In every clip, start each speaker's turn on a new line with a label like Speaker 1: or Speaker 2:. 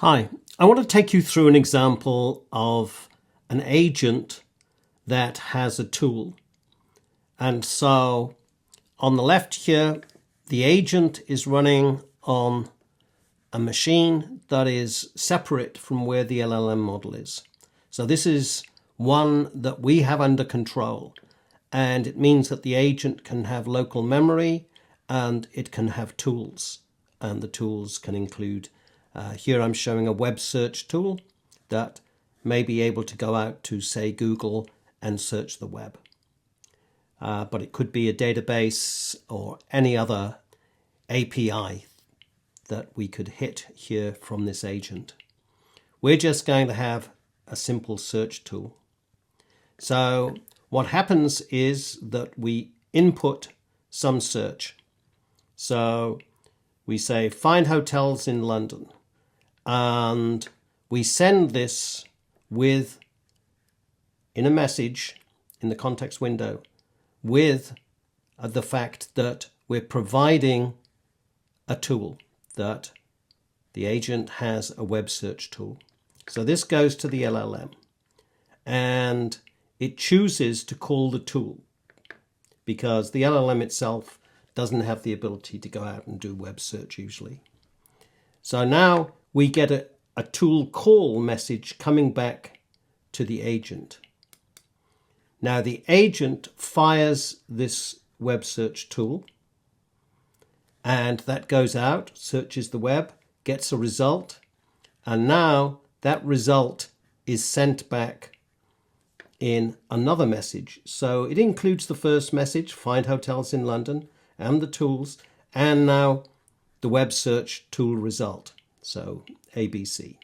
Speaker 1: Hi, I want to take you through an example of an agent that has a tool. And so on the left here, the agent is running on a machine that is separate from where the LLM model is. So this is one that we have under control, and it means that the agent can have local memory and it can have tools, and the tools can include here I'm showing a web search tool that may be able to go out to, say, Google and search the web. But it could be a database or any other API that we could hit here from this agent. We're just going to have a simple search tool. So what happens is that we input some search. So we say find hotels in London, and we send this with, in a message in the context window, with the fact that we're providing a tool, that the agent has a web search tool. So this goes to the LLM and it chooses to call the tool because the LLM itself doesn't have the ability to go out and do web search usually. So now we get a tool call message coming back to the agent. Now the agent fires this web search tool, and that goes out, searches the web, gets a result, and now that result is sent back in another message. So it includes the first message, find hotels in London, and the tools, and now the web search tool result. So ABC,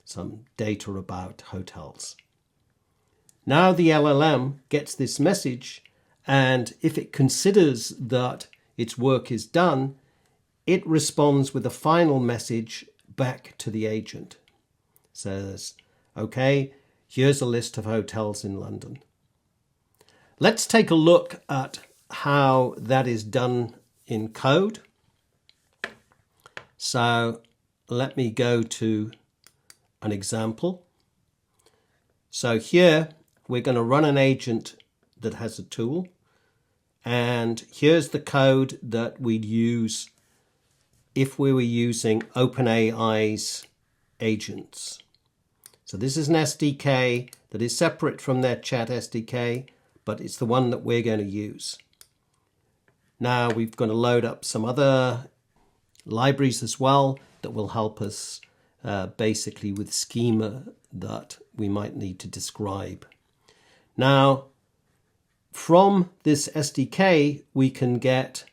Speaker 1: some data about hotels. Now the LLM gets this message, and if it considers that its work is done, it responds with a final message back to the agent. Says, okay, here's a list of hotels in London. Let's take a look at how that is done in code. So let me go to an example. So here we're going to run an agent that has a tool, and here's the code that we'd use if we were using OpenAI's agents. So this is an SDK that is separate from their chat SDK, but it's the one that we're going to use. Now we're going to load up some other libraries as well that will help us basically with schema that we might need to describe. Now, from this SDK, we can get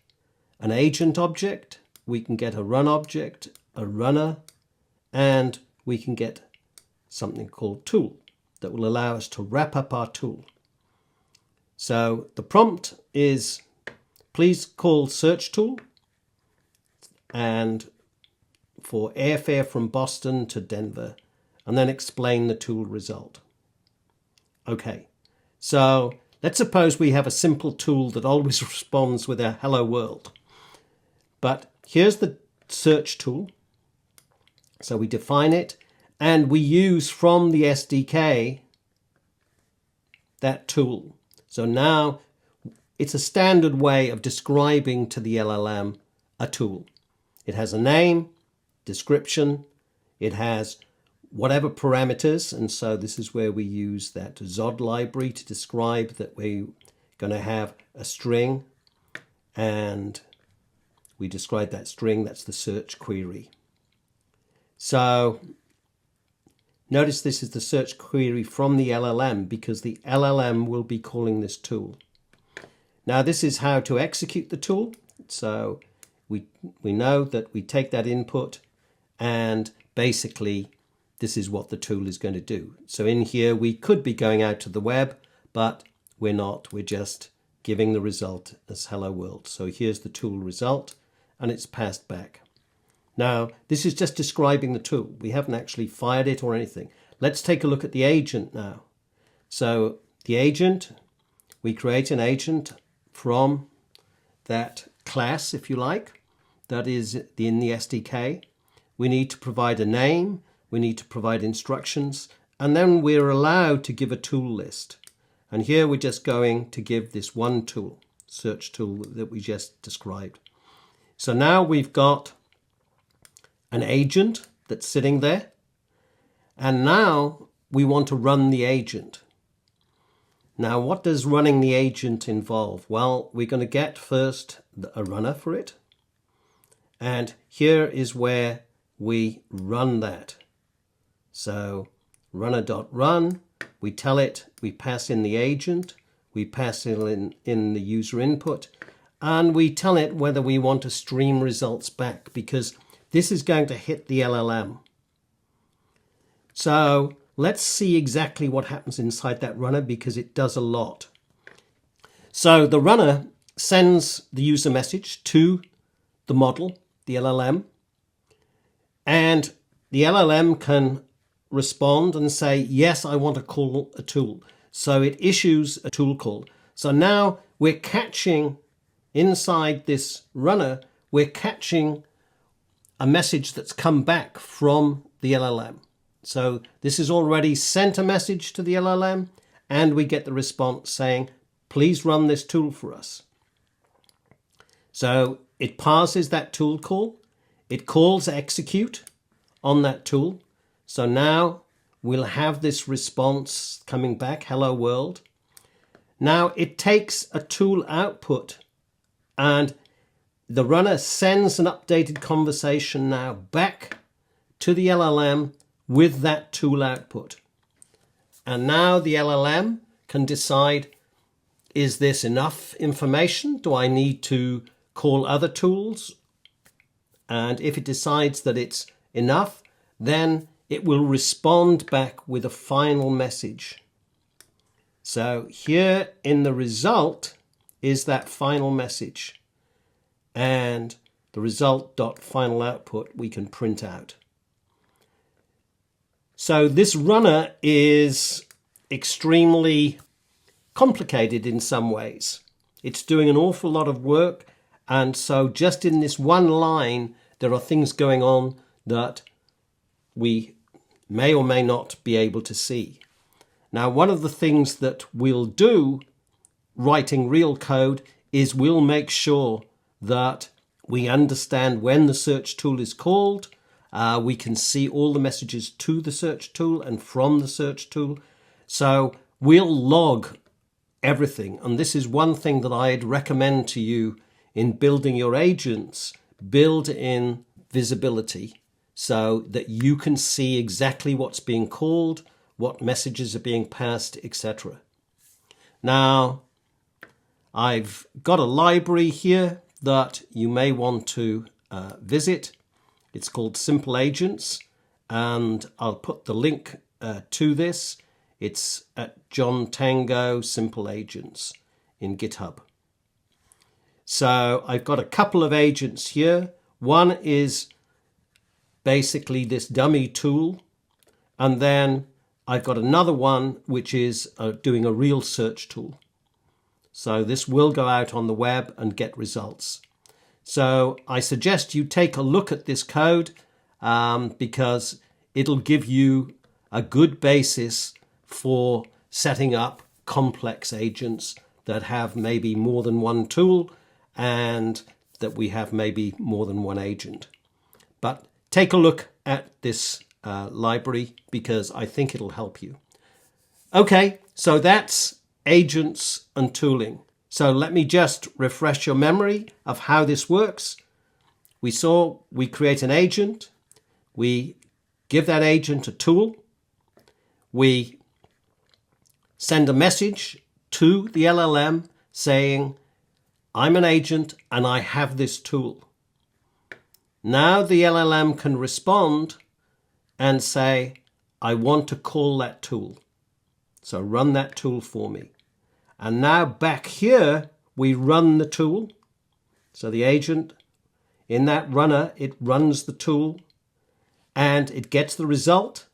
Speaker 1: an agent object, we can get a run object, a runner, and we can get something called tool that will allow us to wrap up our tool. So the prompt is, please call search tool, and for airfare from Boston to Denver, and then explain the tool result. Okay, so let's suppose we have a simple tool that always responds with a hello world. But here's the search tool. So we define it, and we use from the SDK that tool. So now it's a standard way of describing to the LLM a tool. It has a name, description, it has whatever parameters, and so this is where we use that Zod library to describe that we're going to have a string, and we describe that string, that's the search query. So notice this is the search query from the LLM because the LLM will be calling this tool. Now this is how to execute the tool. So we know that we take that input, and basically this is what the tool is going to do. So in here we could be going out to the web, but we're not. We're just giving the result as hello world. So here's the tool result, and it's passed back. Now this is just describing the tool. We haven't actually fired it or anything. Let's take a look at the agent now. So the agent, we create an agent from that class, if you like, that is in the SDK. We need to provide a name, we need to provide instructions, and then we're allowed to give a tool list. And here we're just going to give this one tool, search tool that we just described. So now we've got an agent that's sitting there, and now we want to run the agent. Now, what does running the agent involve? Well, we're going to get first a runner for it. And here is where we run that. So runner.run, we tell it, we pass in the agent, we pass in the user input, and we tell it whether we want to stream results back, because this is going to hit the LLM. So let's see exactly what happens inside that runner, because it does a lot. So the runner sends the user message to the model, the LLM, and the LLM can respond and say, yes, I want to call a tool. So it issues a tool call. So now we're catching inside this runner, we're catching a message that's come back from the LLM. So this has already sent a message to the LLM, and we get the response saying, please run this tool for us. So it parses that tool call. It calls execute on that tool. So now we'll have this response coming back, hello world. Now it takes a tool output, and the runner sends an updated conversation now back to the LLM with that tool output. And now the LLM can decide, is this enough information? Do I need to call other tools? And if it decides that it's enough, then it will respond back with a final message. So here in the result is that final message, and the result.final output we can print out. So this runner is extremely complicated in some ways. It's doing an awful lot of work, and so just in this one line there are things going on that we may or may not be able to see. Now, one of the things that we'll do writing real code is we'll make sure that we understand when the search tool is called. We can see all the messages to the search tool and from the search tool. So we'll log everything. And this is one thing that I'd recommend to you in building your agents. Build in visibility so that you can see exactly what's being called, what messages are being passed, etc. Now, I've got a library here that you may want to visit. It's called Simple Agents, and I'll put the link to this. It's at John Tango Simple Agents in GitHub. So I've got a couple of agents here. One is basically this dummy tool, and then I've got another one which is doing a real search tool. So this will go out on the web and get results. So I suggest you take a look at this code because it'll give you a good basis for setting up complex agents that have maybe more than one tool and that we have maybe more than one agent. But take a look at this library because I think it'll help you. Okay, so that's agents and tooling. So let me just refresh your memory of how this works. We saw we create an agent. We give that agent a tool. We send a message to the LLM saying, I'm an agent and I have this tool. Now the LLM can respond and say, I want to call that tool. So run that tool for me. And now back here, we run the tool. So the agent, in that runner, it runs the tool and it gets the result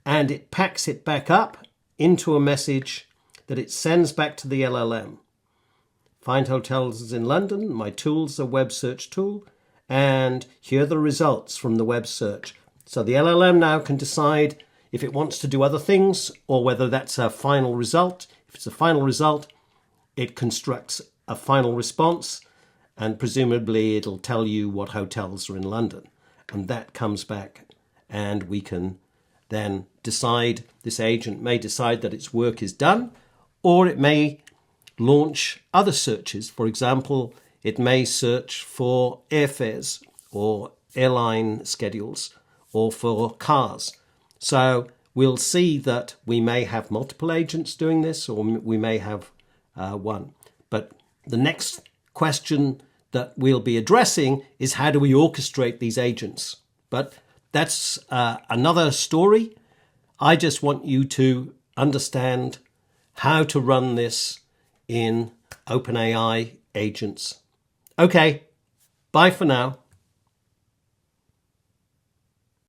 Speaker 1: and it packs it back up into a message that it sends back to the LLM. Find hotels in London, my tool's a web search tool, and here are the results from the web search. So the LLM now can decide if it wants to do other things or whether that's a final result. If it's a final result, it constructs a final response, and presumably it'll tell you what hotels are in London. And that comes back, and we can then decide, this agent may decide that its work is done, or it may launch other searches. For example, it may search for airfares or airline schedules or for cars. So we'll see that we may have multiple agents doing this, or we may have one. But the next question that we'll be addressing is, how do we orchestrate these agents? But that's another story. I just want you to understand how to run this in OpenAI agents. Okay, bye for now.